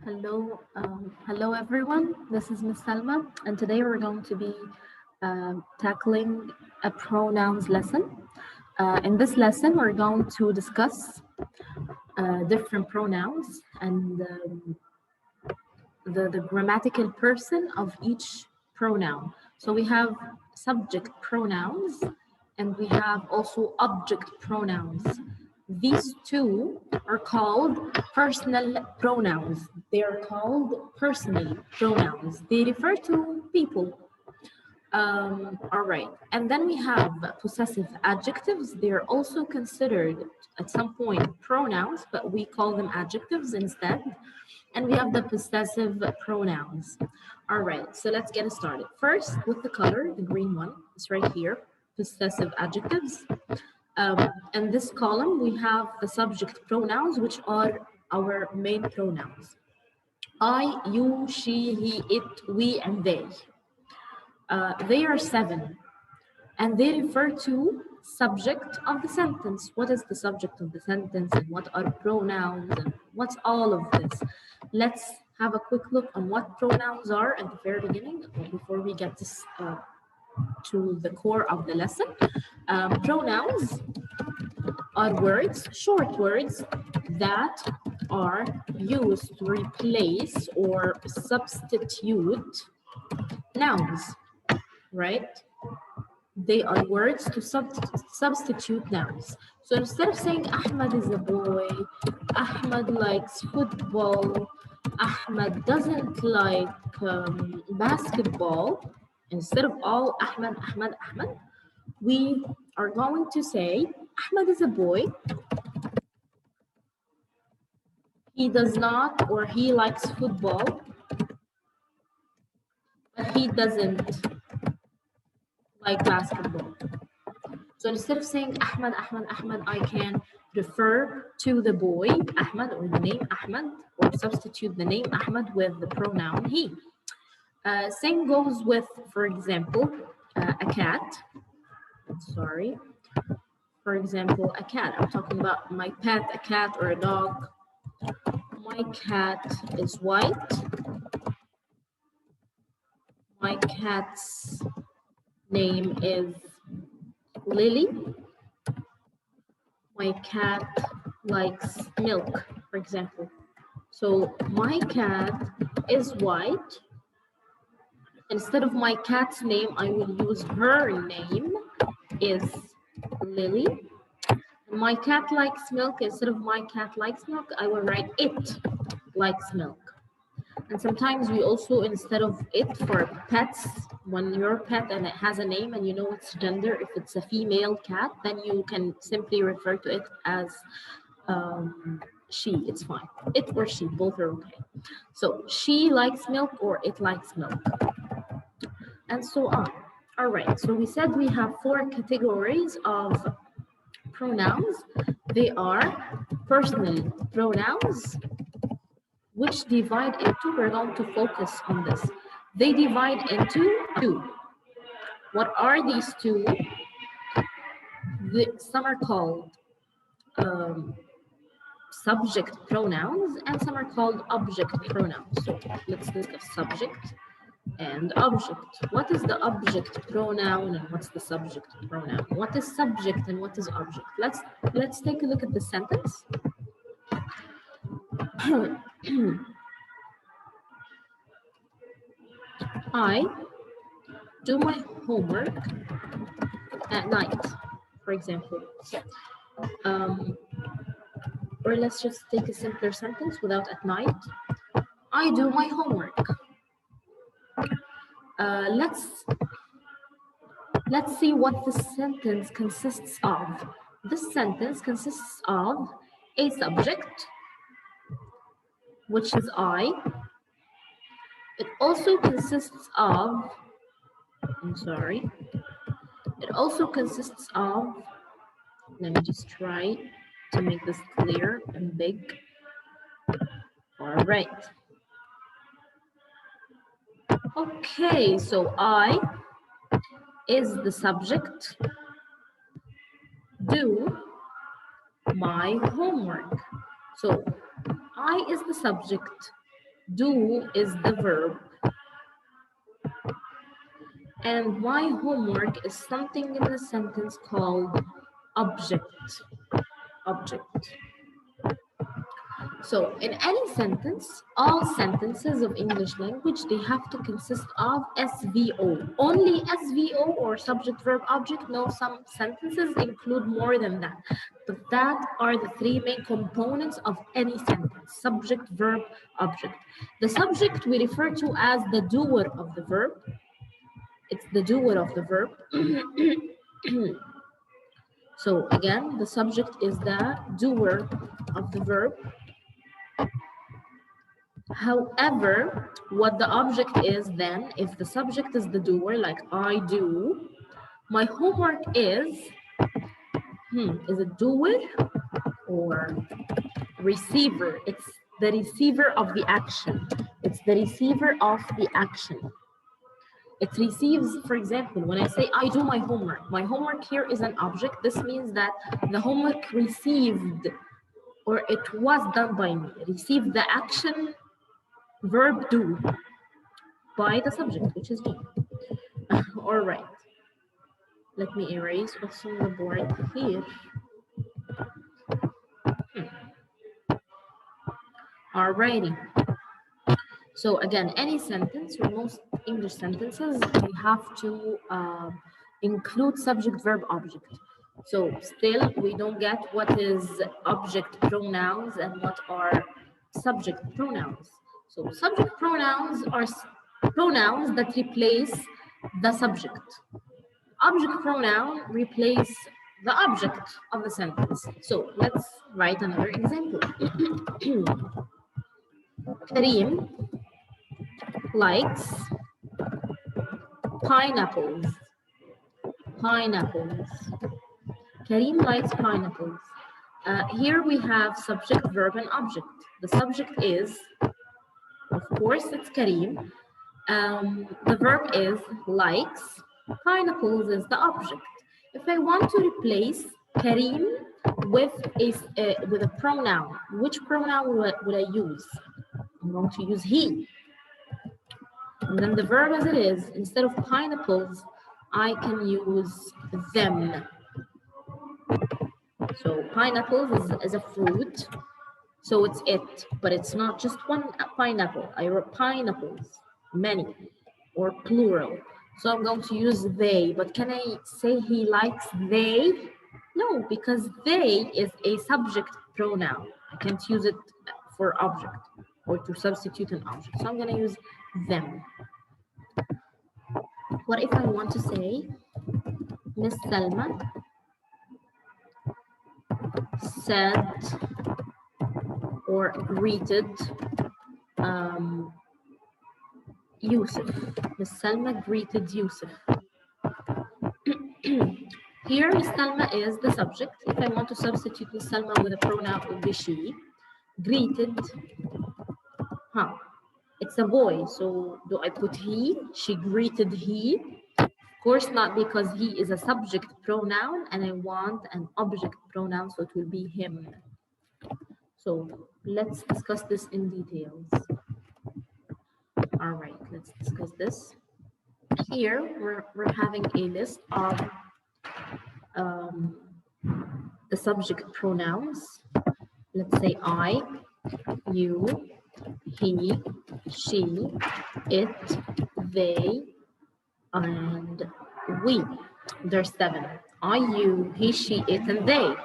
Hello everyone. This is Miss Salma, and today we're going to be tackling a pronouns lesson. In this lesson, we're going to discuss different pronouns and the grammatical person of each pronoun. So we have subject pronouns and we have also object pronouns. These two are called personal pronouns. They are called personal pronouns. They refer to people. All right. And then we have possessive adjectives. They're also considered at some point pronouns, but we call them adjectives instead. And we have the possessive pronouns. All right, so let's get started. First, with the color, the green one, it's right here, possessive adjectives. In this column, we have the subject pronouns, which are our main pronouns. I, you, she, he, it, we, and they. They are 7, and they refer to subject of the sentence. What is the subject of the sentence, and what are pronouns, and what's all of this? Let's have a quick look on what pronouns are at the very beginning before we get this to the core of the lesson. Pronouns are words, short words that are used to replace or substitute nouns, right? They are words to substitute nouns. So instead of saying Ahmad is a boy, Ahmad likes football, Ahmad doesn't like basketball, instead of all Ahmad, we are going to say Ahmad is a boy. He does not, or he likes football, but he doesn't like basketball. So instead of saying Ahmad, I can refer to the boy Ahmad or the name Ahmad, or substitute the name Ahmad with the pronoun he. Same goes with, for example, a cat. Sorry. For example, a cat. I'm talking about my pet, a cat or a dog. My cat is white. My cat's name is Lily. My cat likes milk, for example. So my cat is white. Instead of my cat's name, I will use her name is Lily. My cat likes milk. Instead of my cat likes milk, I will write it likes milk. And sometimes we also, instead of it for pets, when you're a pet and it has a name and you know its gender, if it's a female cat, then you can simply refer to it as she. It's fine. It or she, both are okay. So she likes milk or it likes milk, and so on. All right, so we said we have 4 categories of pronouns. They are personal pronouns, which divide into, we're going to focus on this. They divide into 2. What are these 2? Some are called subject pronouns and some are called object pronouns. So let's discuss subject and object. What is the object pronoun and what's the subject pronoun? What is subject and what is object? Let's take a look at the sentence. I do my homework at night, for example. Or let's just take a simpler sentence without at night. I do my homework. Let's see what this sentence consists of. This sentence consists of a subject, which is I. It also consists of, it also consists of, let me just try to make this clear and big. All right. Okay, so I is the subject. Do my homework. So I is the subject, do is the verb, and my homework is something in the sentence called object. Object. So in any sentence, all sentences of English language, they have to consist of SVO. Only SVO or subject, verb, object. No, some sentences include more than that. But that are the three main components of any sentence: subject, verb, object. The subject we refer to as the doer of the verb. It's the doer of the verb. So again, the subject is the doer of the verb. However, what the object is then, if the subject is the doer, like I do, my homework is it doer or receiver? It's the receiver of the action. It's the receiver of the action. It receives, for example, when I say I do my homework here is an object. This means that the homework received, or it was done by me, received the action verb do by the subject, which is me. All right. Let me erase what's on the board here. Alrighty. So again, any sentence or most English sentences, we have to include subject, verb, object. So still, we don't get what is object pronouns and what are subject pronouns. So subject pronouns are pronouns that replace the subject. Object pronoun replace the object of the sentence. So let's write another example. Kareem likes pineapples. Pineapples. Kareem likes pineapples. Here we have subject, verb, and object. The subject is, of course, it's Kareem. The verb is likes. Pineapples is the object. If I want to replace Kareem with a pronoun, which pronoun would I use? I'm going to use he. And then the verb as it is, instead of pineapples, I can use them. So pineapples is a fruit, so it's it, but it's not just one pineapple. I wrote pineapples, many, or plural. So I'm going to use they, but can I say he likes they? No, because they is a subject pronoun. I can't use it for object or to substitute an object. So I'm going to use them. What if I want to say Miss Selma said or greeted Yusuf. Miss Selma greeted Yusuf. Here, Miss Selma is the subject. If I want to substitute Miss Selma with a pronoun, it would be she. Greeted, it's a boy, so do I put he? She greeted he. Of course not, because he is a subject pronoun and I want an object pronoun, so it will be him. So let's discuss this in details. All right, let's discuss this. Here, we're having a list of the subject pronouns. Let's say I, you, he, she, it, they, and we. There's 7. I, you, he, she, it, and they.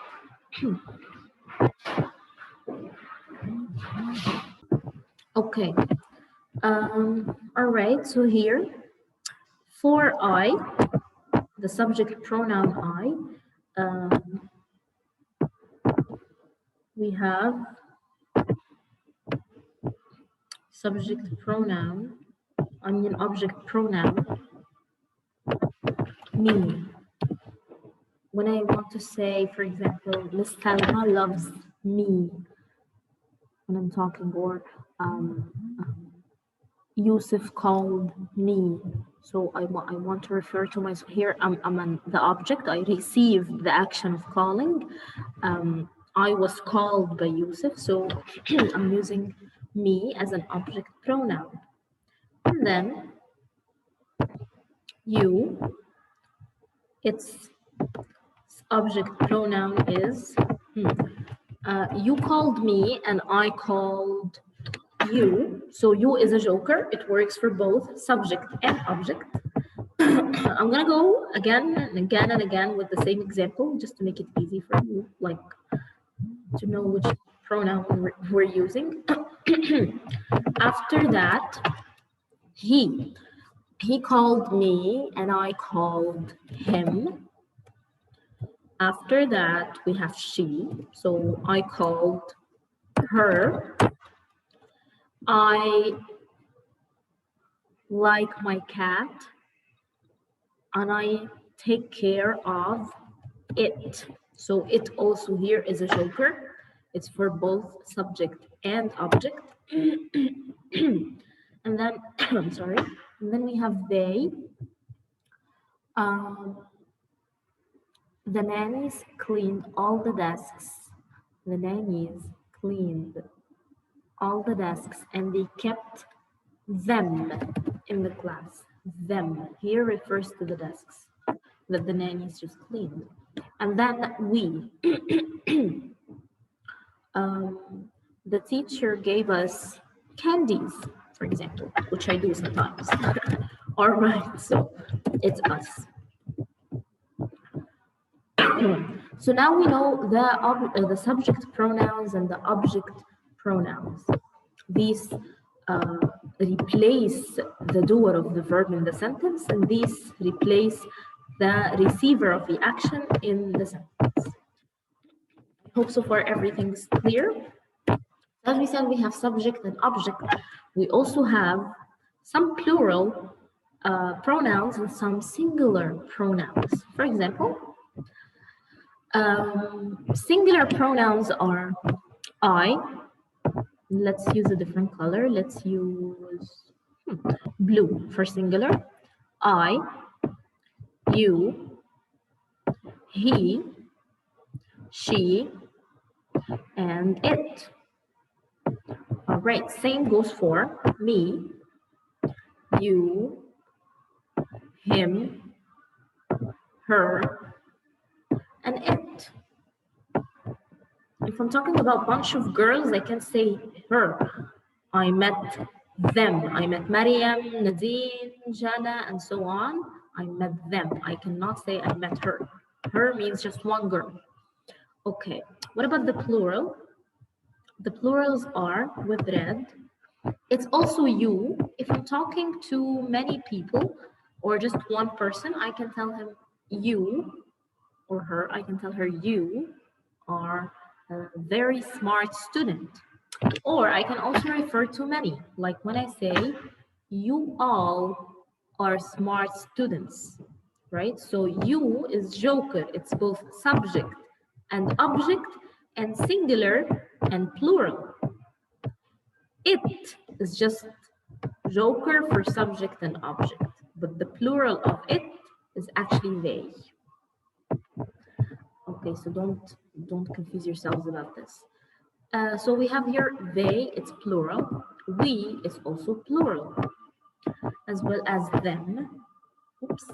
Okay. All right, so here, for I, the subject pronoun I, we have subject pronoun, object pronoun, me. When I want to say, for example, Miss Salma loves me, when I'm talking, or Yusuf called me. So I want to refer to myself here. I'm the object. I received the action of calling. I was called by Yusuf, so I'm using me as an object pronoun. And then you, its object pronoun is you called me and I called you. So you is a joker. It works for both subject and object. I'm gonna go again and again and again with the same example just to make it easy for you, like to know which pronoun we're using. After that, he called me and I called him. After that, we have she. So I called her. I like my cat and I take care of it. So it also here is a joker. It's for both subject and object. And then, I'm sorry. And then we have they. The nannies cleaned all the desks. The nannies cleaned all the desks and they kept them in the class. Them here refers to the desks that the nannies just cleaned. And then we. The teacher gave us candies, for example, which I do sometimes. All right, so it's us. So now we know the subject pronouns and the object pronouns. These replace the doer of the verb in the sentence, and these replace the receiver of the action in the sentence. I hope so far everything's clear. As we said, we have subject and object. We also have some plural pronouns and some singular pronouns. For example, singular pronouns are I. Let's use a different color. Let's use blue for singular. I, you, he, she, and it. All right, same goes for me, you, him, her, and it. If I'm talking about a bunch of girls, I can say her. I met them. I met Mariam, Nadine, Jana, and so on. I met them. I cannot say I met her. Her means just one girl. Okay, what about the plural? The plurals are with red. It's also you. If I'm talking to many people or just one person, I can tell him you or her. I can tell her you are a very smart student. Or I can also refer to many, like when I say you all are smart students, right? So you is joker. It's both subject and object and singular and plural. It is just joker for subject and object, but the plural of it is actually they. Okay, so don't confuse yourselves about this. So we have here they, it's plural. We is also plural, as well as them. Oops.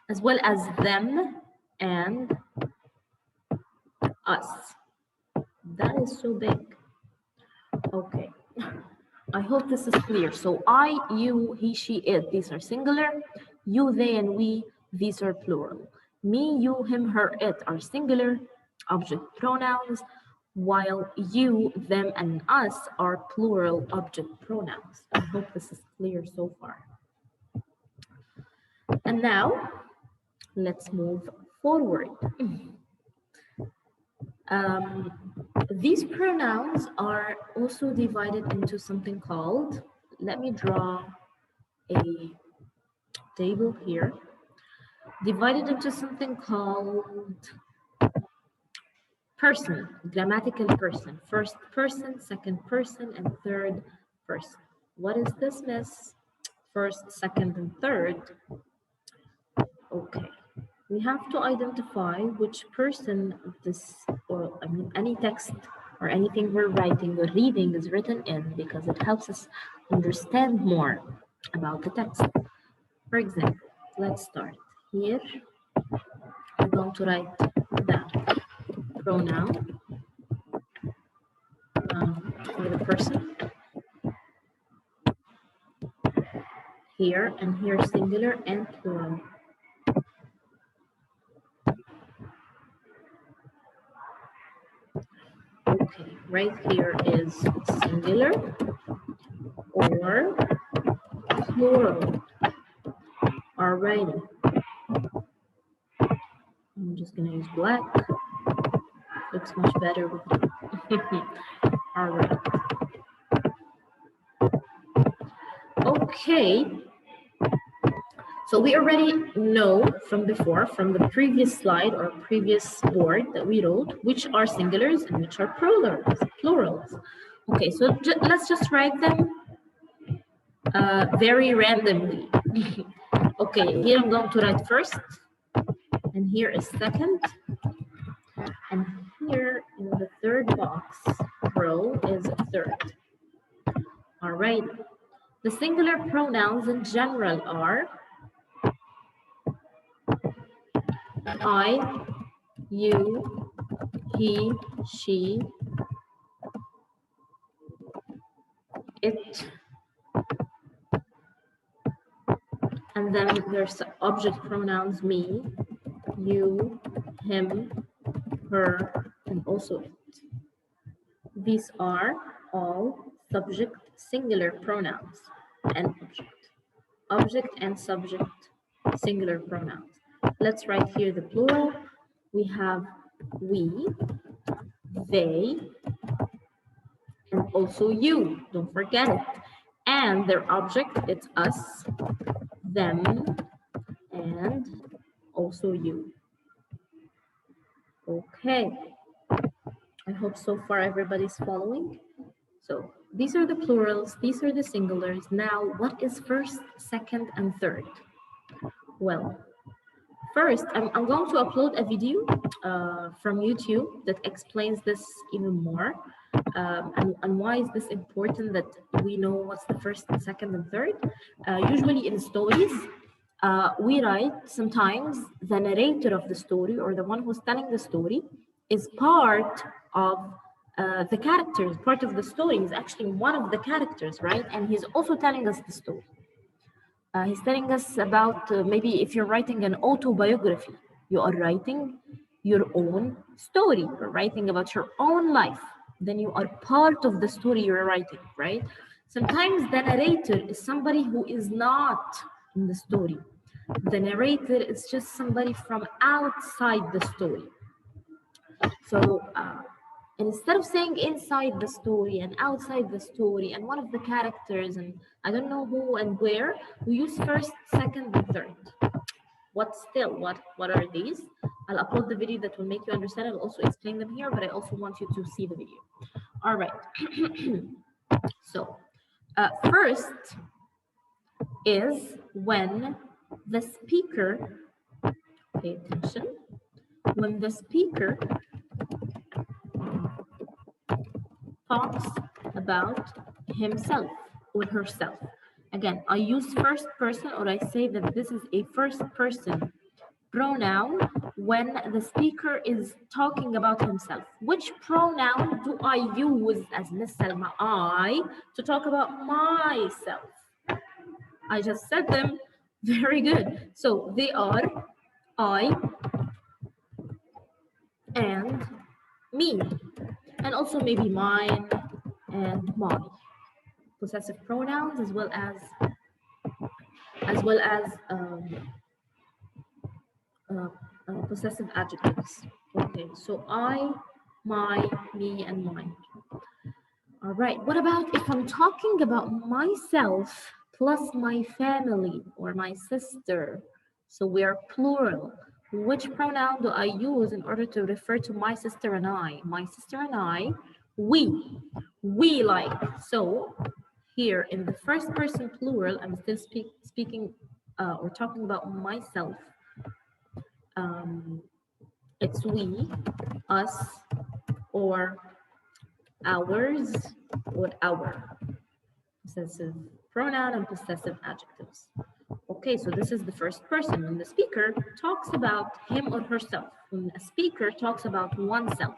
As well as them and us. That is so big. Okay. I hope this is clear. So I, you, he, she, it, these are singular. You, they, and we, these are plural. Me, you, him, her, it are singular object pronouns, while you, them, and us are plural object pronouns. I hope this is clear so far. And now, let's move forward. These pronouns are also divided into something called, let me draw a table here, divided into something called person, grammatical person, first person, second person, and third person. What is this, miss? First, second, and third. Okay. we have to identify which person this, or I mean, any text or anything we're writing or reading is written in, because it helps us understand more about the text. For example, let's start here. I'm going to write the pronoun for the person here, and here singular and plural. Okay, right here is singular or plural. Alrighty. I'm just gonna use black. Looks much better with all right. Okay. So we already know from before, from the previous slide or previous board that we wrote, which are singulars and which are plurals. Okay, so let's just write them very randomly. Okay, here I'm going to write first, and here is second, and here in the third box row is third. All right. The singular pronouns in general are I, you, he, she, it, and then there's object pronouns me, you, him, her, and also it. These are all subject singular pronouns and object and subject singular pronouns. Let's write here the plural. We have we, they, and also you. Don't forget it. And their object, it's us, them, and also you. Okay. I hope so far everybody's following. So these are the plurals, these are the singulars. Now, what is first, second, and third? Well, first, I'm going to upload a video from YouTube that explains this even more. And why is this important that we know what's the first, second, and third? Usually in stories, we write sometimes the narrator of the story, or the one who's telling the story, is part of the characters, part of the story. Is actually one of the characters, right? And he's also telling us the story. He's telling us about maybe if you're writing an autobiography, you are writing your own story, you're writing about your own life, then you are part of the story you're writing, right? Sometimes the narrator is somebody who is not in the story. The narrator is just somebody from outside the story. So instead of saying inside the story and outside the story and one of the characters and I don't know who and where, we use first, second, and third. What are these? I'll upload the video that will make you understand. I'll also explain them here, but I also want you to see the video. All right. So first is when the speaker, pay attention, when the speaker talks about himself or herself. Again, I use first person, or I say that this is a first person pronoun when the speaker is talking about himself. Which pronoun do I use as Miss Salma? I, to talk about myself. I just said them. Very good. So they are I and me, and also maybe mine and my. Possessive pronouns as well as possessive adjectives. Okay, so I, my, me, and mine. All right, what about if I'm talking about myself plus my family or my sister? So we are plural. Which pronoun do I use in order to refer to my sister and I? My sister and I, we like. So here in the first person plural, I'm still speaking or talking about myself. It's we, us, or ours, or our. Possessive pronoun and possessive adjectives. Okay, so this is the first person. When the speaker talks about him or herself, when a speaker talks about oneself,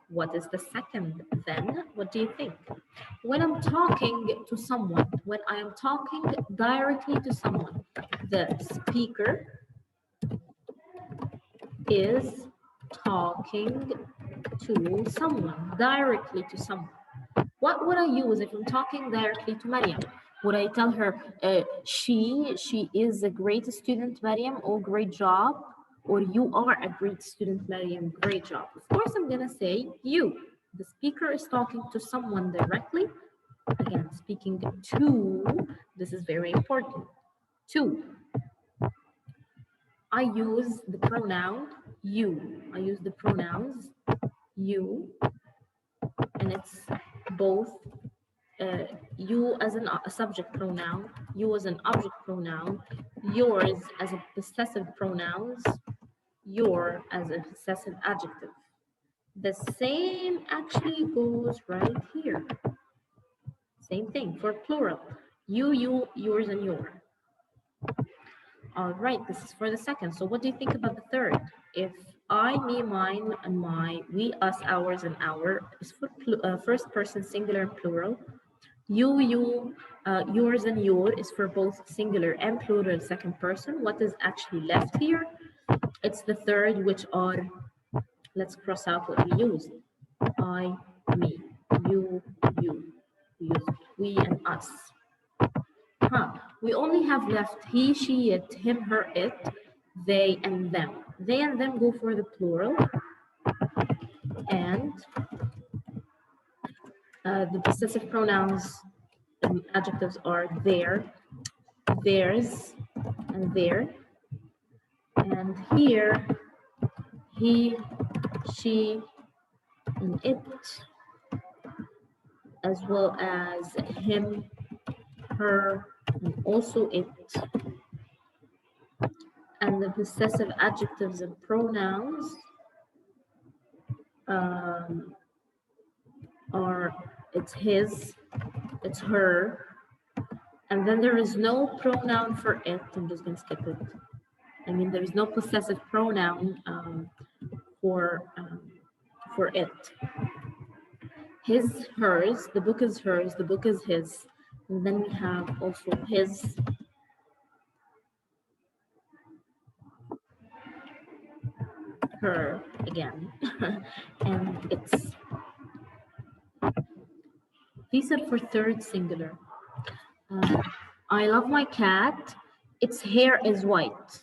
what is the second then? What do you think? When I'm talking to someone, when I am talking directly to someone, the speaker is talking to someone, directly to someone. What would I use if I'm talking directly to Mariam? Would I tell her, she is a great student, Mariam, oh, great job? Or you are a great student, Mariam, great job? Of course, I'm going to say you. The speaker is talking to someone directly. Again, speaking to, this is very important. To. I use the pronoun you. I use the pronouns you, and it's both you as a subject pronoun, you as an object pronoun, yours as a possessive pronouns, your as a possessive adjective. The same actually goes right here. Same thing for plural. You, yours, and your. All right, this is for the second. So what do you think about the third? If I, me, mine, and my, we, us, ours, and our is for first person singular and plural. You, yours, and your is for both singular and plural second person. What is actually left here? It's the third, which are, let's cross out what we use. I, me, you, we, and us. We only have left he, she, it, him, her, it, they, and them. They and them go for the plural. And the possessive pronouns and adjectives are their, theirs, and their. And here, he, she, and it, as well as him, her, and also it. And the possessive adjectives and pronouns are it's his, it's her, and then there is no pronoun for it. I'm just going to skip it. I mean, there is no possessive pronoun for it. His, hers, the book is hers, the book is his, and then we have also his, her again, and it's. These are for third singular. I love my cat, its hair is white.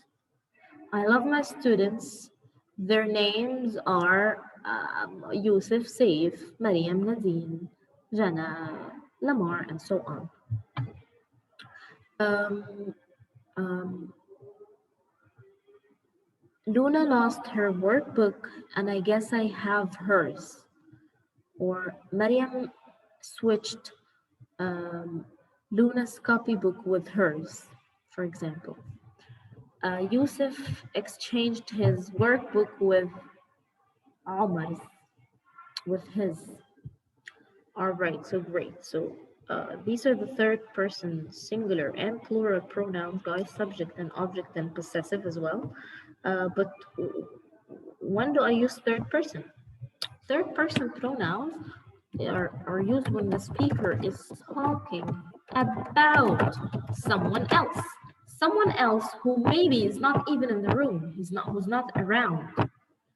I love my students, their names are Yusuf, Saif, Mariam, Nadine, Jana, Lamar, and so on. Luna lost her workbook, and I guess I have hers. Or Mariam switched Luna's copybook with hers, for example. Yusuf exchanged his workbook with Omar's, with his. All right, so great. So these are the third person singular and plural pronouns, guys, subject and object and possessive as well. But when do I use third person? Third person pronouns are used when the speaker is talking about someone else who maybe is not even in the room, who's not around.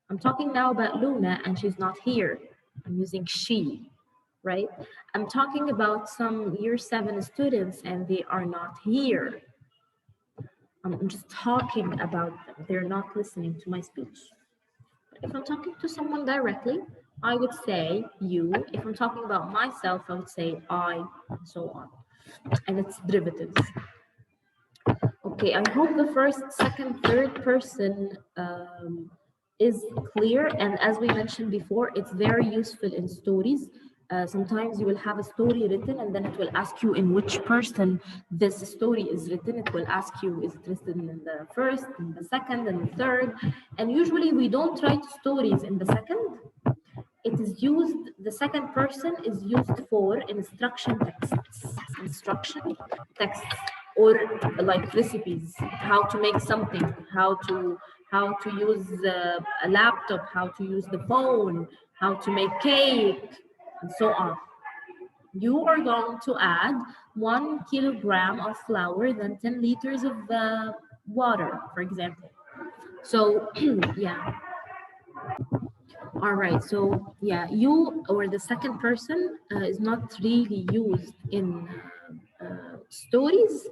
I'm talking now about Luna and she's not here. I'm using she, right? I'm talking about some year 7 students and they are not here. I'm just talking about them. They're not listening to my speech. If I'm talking to someone directly, I would say you. If I'm talking about myself, I would say I, and so on. And it's derivatives. Okay, I hope the first, second, third person is clear. And as we mentioned before, it's very useful in stories. Sometimes you will have a story written and then it will ask you in which person this story is written. It will ask you, is it written in the first, in the second, and the third? And usually we don't write stories in the second. It is used, the second person is used for instruction texts, or like recipes, how to make something, how to use a laptop, how to use the phone, how to make cake, and so on. You are going to add 1 kilogram of flour, then 10 liters of water, for example. So yeah. All right, so yeah, you or the second person is not really used in stories.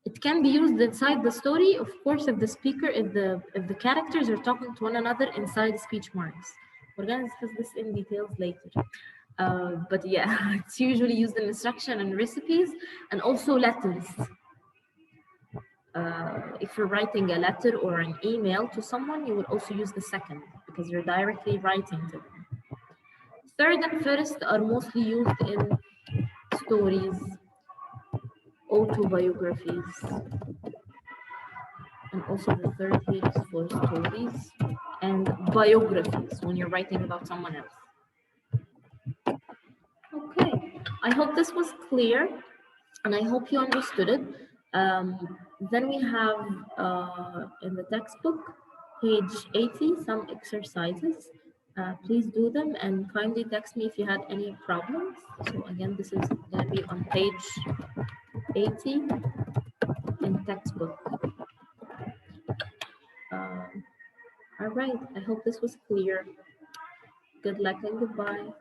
It can be used inside the story, of course, if the speaker, if the characters are talking to one another inside speech marks. We're gonna discuss this in details later. But yeah, it's usually used in instruction and recipes, and also letters. If you're writing a letter or an email to someone, you will also use the second because you're directly writing to them. Third and first are mostly used in stories, autobiographies, and also the third here is for stories and biographies when you're writing about someone else. Okay, I hope this was clear and I hope you understood it. Then we have in the textbook, page 80, some exercises. Please do them and kindly text me if you had any problems. So again, this is going to be on page 80 in textbook. All right, I hope this was clear. Good luck and goodbye.